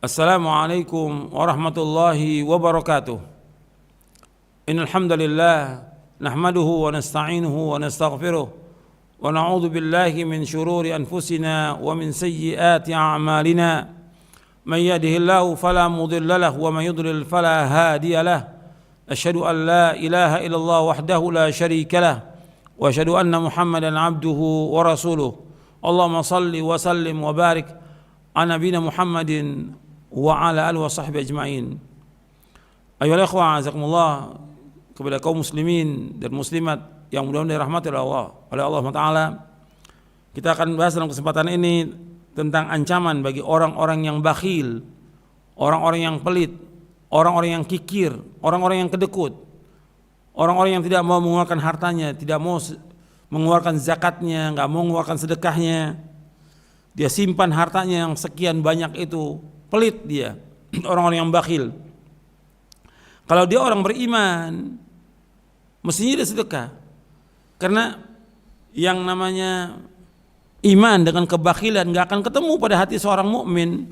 Assalamualaikum warahmatullahi wabarakatuh. Innal hamdalillah nahmaduhu wa nasta'inuhu wa nastaghfiruh wa na'udzu billahi min shururi anfusina wa min sayyiati a'malina. Man yahdihillahu fala mudilla lahu wa man yudlil fala hadiya lahu. Asyhadu an la ilaha illallah wahdahu la syarika lahu wa asyhadu anna Muhammadan abduhu wa rasuluh. Allahumma salli wa sallim wa barik ala nabiyina Muhammadin wa ala alihi wa sahbihi ajma'in. Ayyuhal ikhwah, azakumullah, kepada kaum muslimin dan muslimat yang mudah-mudahan dirahmati oleh Allah Taala. Kita akan bahas dalam kesempatan ini tentang ancaman bagi orang-orang yang bakhil, orang-orang yang pelit, orang-orang yang kikir, orang-orang yang kedekut, orang-orang yang tidak mau mengeluarkan hartanya, tidak mau mengeluarkan zakatnya, enggak mau mengeluarkan sedekahnya. Dia simpan hartanya yang sekian banyak itu. Pelit dia, orang-orang yang bakhil. Kalau dia orang beriman, mestinya dia sedekah. Karena yang namanya iman dengan kebakhilan gak akan ketemu pada hati seorang mukmin.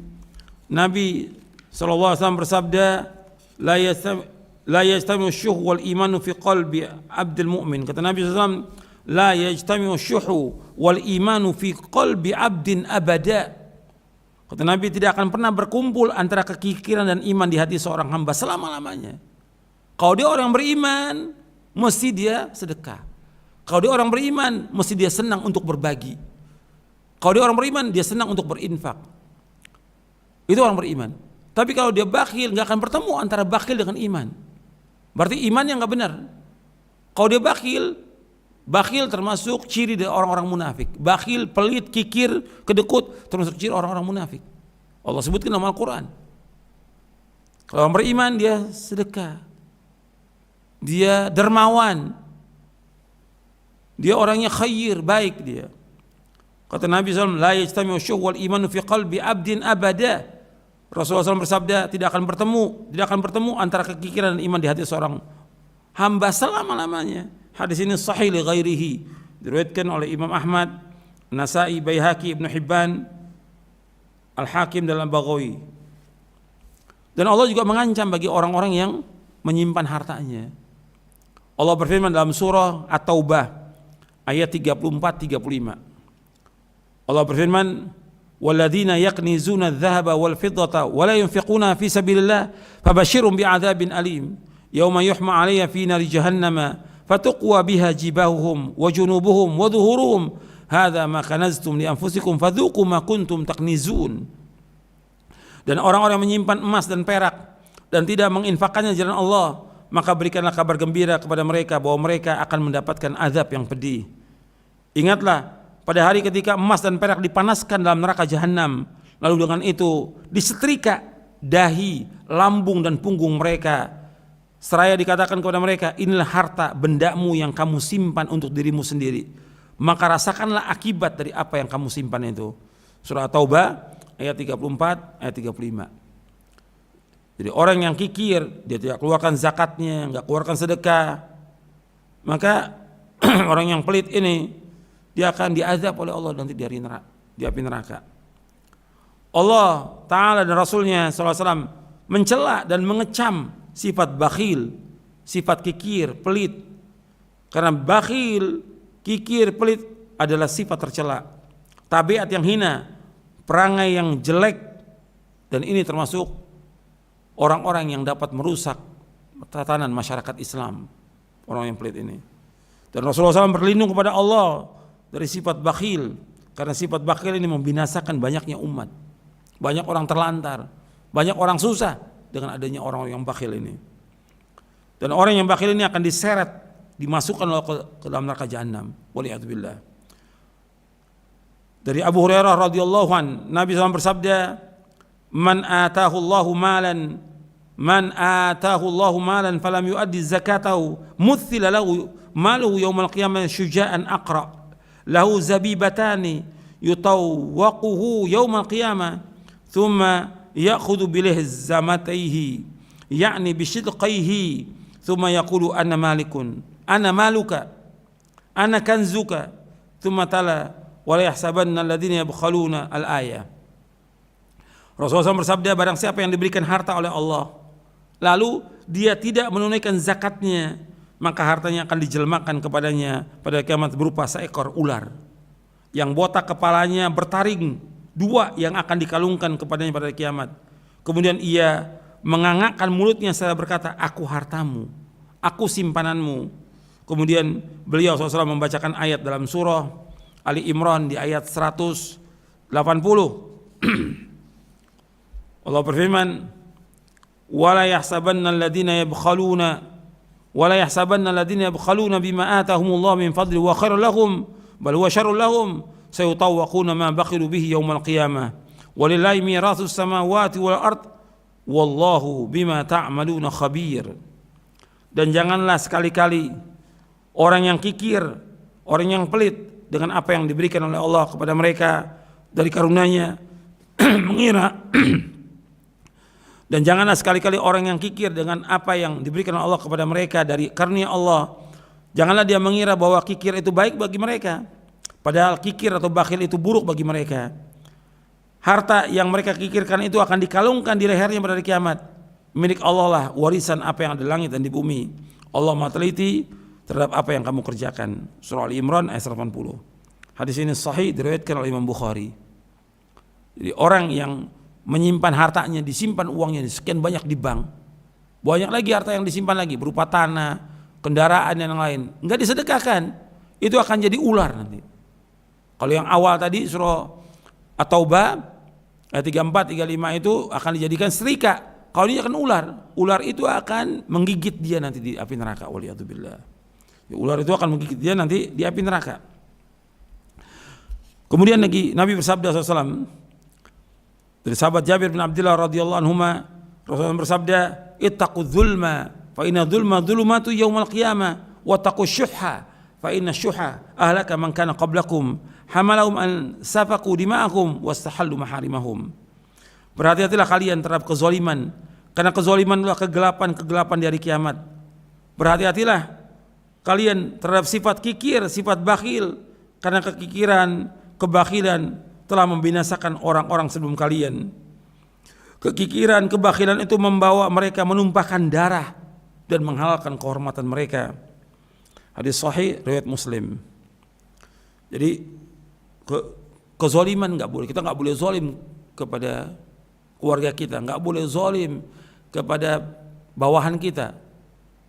Nabi SAW bersabda, la yajtami'u syuh wal imanu fi qalbi abdil mu'min. Kata Nabi SAW, la yajtami'u syuh wal imanu fi qalbi abdin abada. Kata Nabi, tidak akan pernah berkumpul antara kekikiran dan iman di hati seorang hamba selama-lamanya. Kalau dia orang beriman, mesti dia sedekah. Kalau dia orang beriman, mesti dia senang untuk berbagi. Kalau dia orang beriman, dia senang untuk berinfak. Itu orang beriman. Tapi kalau dia bakhil, gak akan bertemu antara bakhil dengan iman. Berarti imannya gak benar. Kalau dia bakhil termasuk ciri dari orang-orang munafik. Bakhil, pelit, kikir, kedekut termasuk ciri orang-orang munafik. Allah sebutkan dalam Al-Quran. Kalau orang beriman dia sedekah, dia dermawan, dia orangnya khair, baik dia. Kata Nabi SAW, la yajtami'u syuh wal imanu fi qalbi abdin abada. Rasulullah SAW bersabda, tidak akan bertemu antara kekikiran dan iman di hati seorang hamba selama-lamanya. Hadis ini sahih li ghairihi, diriwayatkan oleh Imam Ahmad, Nasa'i, Baihaqi, Ibnu Hibban, Al-Hakim dalam Baghawi. Dan Allah juga mengancam bagi orang-orang yang menyimpan hartanya. Allah berfirman dalam surah At-Taubah ayat 34-35. Allah berfirman, walladzina yaknizuna adh-dhahaba wal fiddata wa la yunfiquna fi sabilillah fabashshirhum bi'adzabin alim yauma yuhma 'alayha fi nari jahannama fatuqwa biha jibahuhum wa junubuhum wa dhuhuruhum hadza ma kanaztum li anfusikum fadzuqu ma kuntum taknizun. Dan orang-orang yang menyimpan emas dan perak dan tidak menginfakkannya di jalan Allah, maka berikanlah kabar gembira kepada mereka bahwa mereka akan mendapatkan azab yang pedih. Ingatlah pada hari ketika emas dan perak dipanaskan dalam neraka jahanam, lalu dengan itu disetrika dahi, lambung dan punggung mereka. Seraya dikatakan kepada mereka, inilah harta bendamu yang kamu simpan untuk dirimu sendiri. Maka rasakanlah akibat dari apa yang kamu simpan itu. Surah Taubah ayat 34, ayat 35. Jadi orang yang kikir, dia tidak keluarkan zakatnya, enggak keluarkan sedekah, maka orang yang pelit ini, dia akan diazab oleh Allah nanti di api neraka. Allah Ta'ala dan Rasulnya SAW mencela dan mengecam sifat bakhil, sifat kikir, pelit. Karena bakhil, kikir, pelit adalah sifat tercela, tabiat yang hina, perangai yang jelek, dan ini termasuk orang-orang yang dapat merusak tatanan masyarakat Islam, orang yang pelit ini. Dan Rasulullah SAW berlindung kepada Allah dari sifat bakhil, karena sifat bakhil ini membinasakan banyaknya umat, banyak orang terlantar, banyak orang susah dengan adanya orang yang bakhil ini. Dan orang yang bakhil ini akan diseret, dimasukkan ke dalam neraka jahanam. Waliyadzubillah. Dari Abu Hurairah radhiyallahu an, Nabi SAW bersabda, man atahu Allahu malan falam yuaddi zakatahu muthila lahu maluhu yaumal qiyamah syuja'an aqra lahu zabibatani yutawwaquhu yaumal qiyamah thumma ya'khudhu bilihzamatayhi ya'ni bishidqayhi thumma yaqulu ana malikun ana maluka ana kanzuka thumma tala wa la yahsabanna alladhina yabkhaluna al-ayah. Rasulullah SAW bersabda, barang siapa yang diberikan harta oleh Allah, lalu dia tidak menunaikan zakatnya, maka hartanya akan dijelmakan kepadanya pada kiamat berupa seekor ular yang botak kepalanya bertaring dua, yang akan dikalungkan kepadanya pada kiamat. Kemudian ia mengangakkan mulutnya seraya berkata, aku hartamu, aku simpananmu. Kemudian beliau SAW membacakan ayat dalam surah Ali Imran di ayat 180. Allah berfirman, wala yahsabanna alladhina yabkhaluna bima atahumullah min fadli wa khairul lahum bal huwa syarrul lahum sayutawwaquna ma bakhilu bihi yaumal qiyamah walillahi mirathus samawati wal ard wallahu bima ta'maluna khabir. Dan janganlah sekali-kali orang yang kikir, orang yang pelit dengan apa yang diberikan oleh Allah kepada mereka dari karunia-Nya mengira dan janganlah sekali-kali orang yang kikir dengan apa yang diberikan oleh Allah kepada mereka dari karunia Allah, janganlah dia mengira bahwa kikir itu baik bagi mereka, padahal kikir atau bakhil itu buruk bagi mereka. Harta yang mereka kikirkan itu akan dikalungkan di lehernya pada hari kiamat. Milik Allah lah warisan apa yang ada di langit dan di bumi. Allah Maha teliti terhadap apa yang kamu kerjakan. Surah Ali Imran ayat 80. Hadis ini sahih, diriwayatkan oleh Imam Bukhari. Jadi orang yang menyimpan hartanya, disimpan uangnya sekian banyak di bank, banyak lagi harta yang disimpan lagi berupa tanah, kendaraan dan yang lain, enggak disedekahkan, itu akan jadi ular nanti. Kalau yang awal tadi surah At-Taubah ayat 34, 35 itu akan dijadikan serika. Kalau ini akan ular, ular itu akan menggigit dia nanti di api neraka. Waliyadzubillah. Ular itu akan menggigit dia nanti di api neraka. Kemudian lagi Nabi bersabda SAW, dari sahabat Jabir bin Abdullah radhiyallahu anhuma, Rasulullah bersabda, ittaqudz zulma fa inna dzulma dzulumatu yaumal qiyamah wa taqus syuhha fa inna syuhha ahlaka man kana qablakum hamalahum an safaqu dima'ahum wastahallu maharimahum. Berhati-hatilah kalian terhadap kezaliman, karena kezaliman adalah kegelapan di hari kiamat. Berhati-hatilah kalian terhadap sifat kikir, sifat bakhil, karena kekikiran, kebakhilan telah membinasakan orang-orang sebelum kalian. Kekikiran, kebakhilan itu membawa mereka menumpahkan darah dan menghalalkan kehormatan mereka. Hadis sahih riwayat Muslim. Jadi kezaliman nggak boleh. Kita nggak boleh zalim kepada keluarga kita, nggak boleh zalim kepada bawahan kita,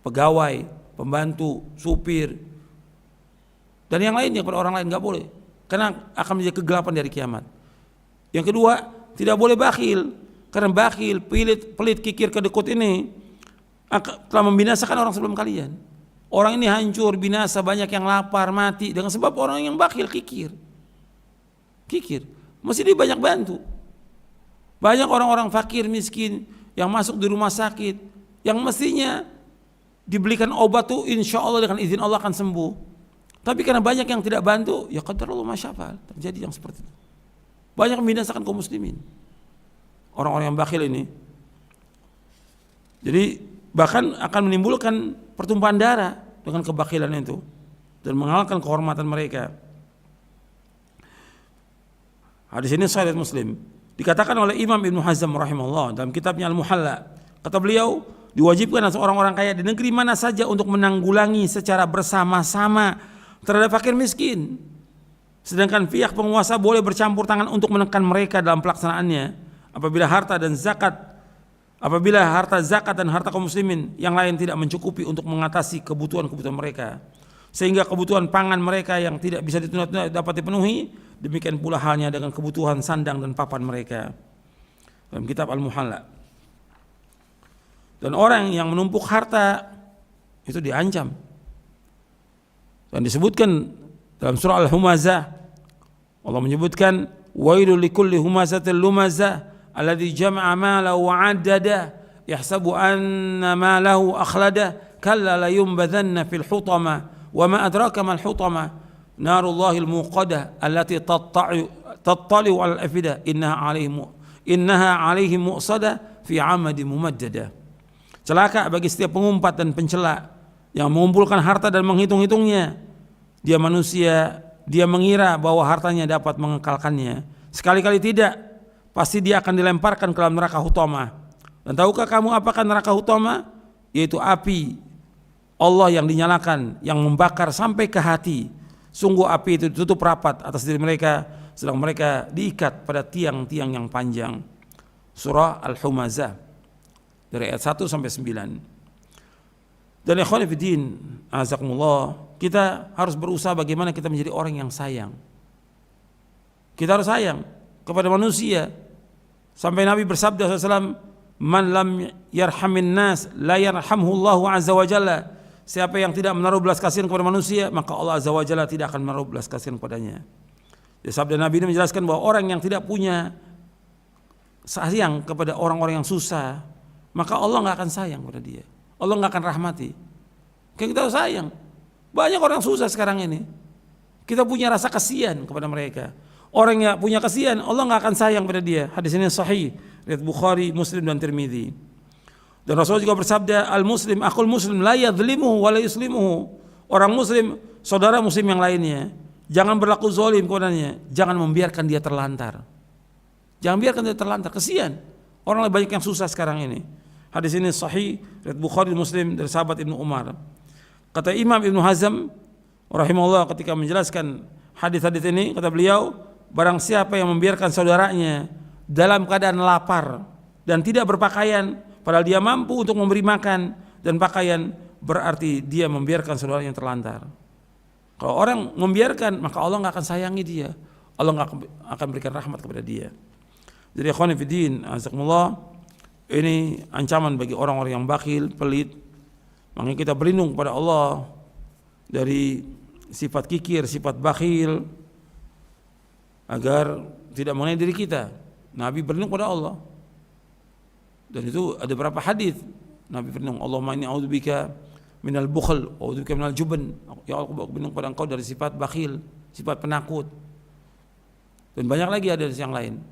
pegawai, pembantu, supir, dan yang lainnya, kepada orang lain nggak boleh. Karena akan menjadi kegelapan dari kiamat. Yang kedua, tidak boleh bakhil, karena bakhil, pelit, kikir, kedekut ini telah membinasakan orang sebelum kalian. Orang ini hancur, binasa, banyak yang lapar, mati dengan sebab orang yang bakhil, kikir. Mesti dia banyak bantu. Banyak orang-orang fakir, miskin yang masuk di rumah sakit, yang mestinya dibelikan obat tuh insya Allah dengan izin Allah akan sembuh. Tapi karena banyak yang tidak bantu, ya qadarullah masyafal, terjadi yang seperti itu. Banyak membinasakan kaum muslimin, orang-orang yang bakhil ini. Jadi bahkan akan menimbulkan pertumpahan darah dengan kebakhilan itu dan menghalalkan kehormatan mereka. Hadis ini sahih Muslim. Dikatakan oleh Imam Ibnu Hazm rahimahullah dalam kitabnya Al-Muhalla, kata beliau, diwajibkan orang-orang kaya di negeri mana saja untuk menanggulangi secara bersama-sama terhadap fakir miskin, sedangkan pihak penguasa boleh bercampur tangan untuk menekan mereka dalam pelaksanaannya apabila harta zakat dan harta kaum muslimin yang lain tidak mencukupi untuk mengatasi kebutuhan-kebutuhan mereka, sehingga kebutuhan pangan mereka yang tidak bisa ditunda dapat dipenuhi. Demikian pula halnya dengan kebutuhan sandang dan papan mereka. Dalam kitab Al-Muhalla. Dan orang yang menumpuk harta itu diancam. Dan disebutkan dalam surah Al-Humazah, Allah menyebutkan wailul likulli humazatil lumazah alladzi jama'a malahu wa 'addada yahsabu anna malahu akhlada kalla la yunbadhanna fil hutama wa ma adraka mal hutama narullahil muqadah allati tattali'u 'alal afida innaha 'alaihim mu'sada fi 'amadin mumaddada. Celaka bagi setiap pengumpat dan pencela yang mengumpulkan harta dan menghitung-hitungnya. Dia manusia, dia mengira bahwa hartanya dapat mengekalkannya. Sekali-kali tidak. pasti dia akan dilemparkan ke dalam neraka Hutama. Dan tahukah kamu apakah neraka Hutama? Yaitu api Allah yang dinyalakan, yang membakar sampai ke hati. Sungguh api itu ditutup rapat atas diri mereka, sedang mereka diikat pada tiang-tiang yang panjang. Surah Al-Humazah dari ayat 1 sampai 9. Dan ikhwan fillah, azakumullah, kita harus berusaha bagaimana kita menjadi orang yang sayang. Kita harus sayang kepada manusia. Sampai Nabi bersabda SAW, man lam yarhamin nas la yarhamhu Allahu azza wa jalla. Siapa yang tidak menaruh belas kasihan kepada manusia, maka Allah azza wa jalla tidak akan menaruh belas kasihan kepadanya. Jadi sabda Nabi ini menjelaskan bahwa orang yang tidak punya sayang kepada orang-orang yang susah, maka Allah nggak akan sayang kepada dia. Allah nggak akan rahmati. Kita harus sayang. Banyak orang susah sekarang ini. Kita punya rasa kasihan kepada mereka. Orang yang punya kasihan, Allah nggak akan sayang pada dia. Hadis ini sahih, riwayat Bukhari, Muslim dan Tirmidzi. Dan Rasulullah juga bersabda, al-muslim akhul muslim la yadhlimuhu wa la yuslimuhu. Orang muslim, saudara muslim yang lainnya, jangan berlaku zalim kepadanya, jangan membiarkan dia terlantar. Jangan biarkan dia terlantar, kasihan. Orang banyak yang susah sekarang ini. Hadis ini sahih, riwayat Bukhari, Muslim dari sahabat Ibnu Umar. Kata Imam Ibnu Hazm rahimahullah ketika menjelaskan hadis-hadis ini, kata beliau, barang siapa yang membiarkan saudaranya dalam keadaan lapar dan tidak berpakaian, padahal dia mampu untuk memberi makan dan pakaian, berarti dia membiarkan saudaranya terlantar. Kalau orang membiarkan, maka Allah nggak akan sayangi dia, Allah nggak akan berikan rahmat kepada dia. Jadi ikhwan fillah, azakumullah, ini ancaman bagi orang-orang yang bakhil, pelit. Makanya kita berlindung kepada Allah dari sifat kikir, sifat bakhil, agar tidak mengenai diri kita. Nabi berlindung kepada Allah. Dan itu ada beberapa hadis Nabi berlindung, Allahumma inni a'udzubika minal bukhl wa a'udzubika minal jubn. Ya Allah, aku berlindung kepada Engkau dari sifat bakhil, sifat penakut. Dan banyak lagi ada yang lain.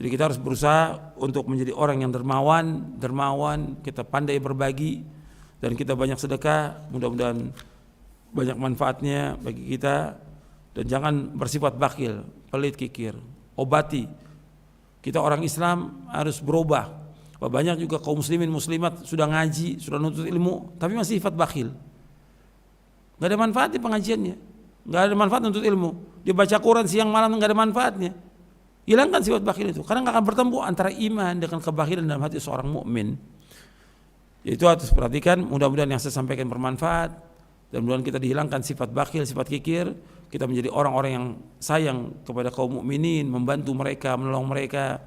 Jadi kita harus berusaha untuk menjadi orang yang dermawan, kita pandai berbagi dan kita banyak sedekah, mudah-mudahan banyak manfaatnya bagi kita. Dan jangan bersifat bakhil, pelit, kikir. Obati. Kita orang Islam harus berubah. Banyak juga kaum muslimin muslimat sudah ngaji, sudah nuntut ilmu, tapi masih sifat bakhil. Gak ada manfaatnya pengajiannya, gak ada manfaat nuntut ilmu. Dia baca Quran siang malam gak ada manfaatnya. Hilangkan sifat bakhil itu, karena nggak akan bertemu antara iman dengan kebakhilan dalam hati seorang mukmin. Itu harus perhatikan. Mudah-mudahan yang saya sampaikan bermanfaat dan mudah-mudahan kita dihilangkan sifat bakhil, sifat kikir. Kita menjadi orang-orang yang sayang kepada kaum mukminin, membantu mereka, menolong mereka.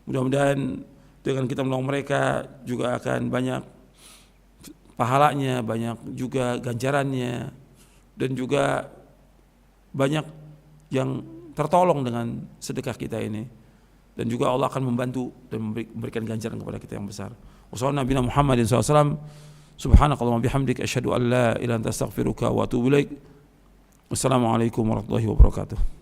Mudah-mudahan dengan kita menolong mereka juga akan banyak pahalanya, banyak juga ganjarannya, dan juga banyak yang tertolong dengan sedekah kita ini, dan juga Allah akan membantu dan memberikan ganjaran kepada kita yang besar. Wassalamualaikum Muhammadin SAW. Subhanakallahumma bihamdik asyhadu an la ilaha illa anta astaghfiruka wa atubu ilaik. Wassalamualaikum warahmatullahi wabarakatuh.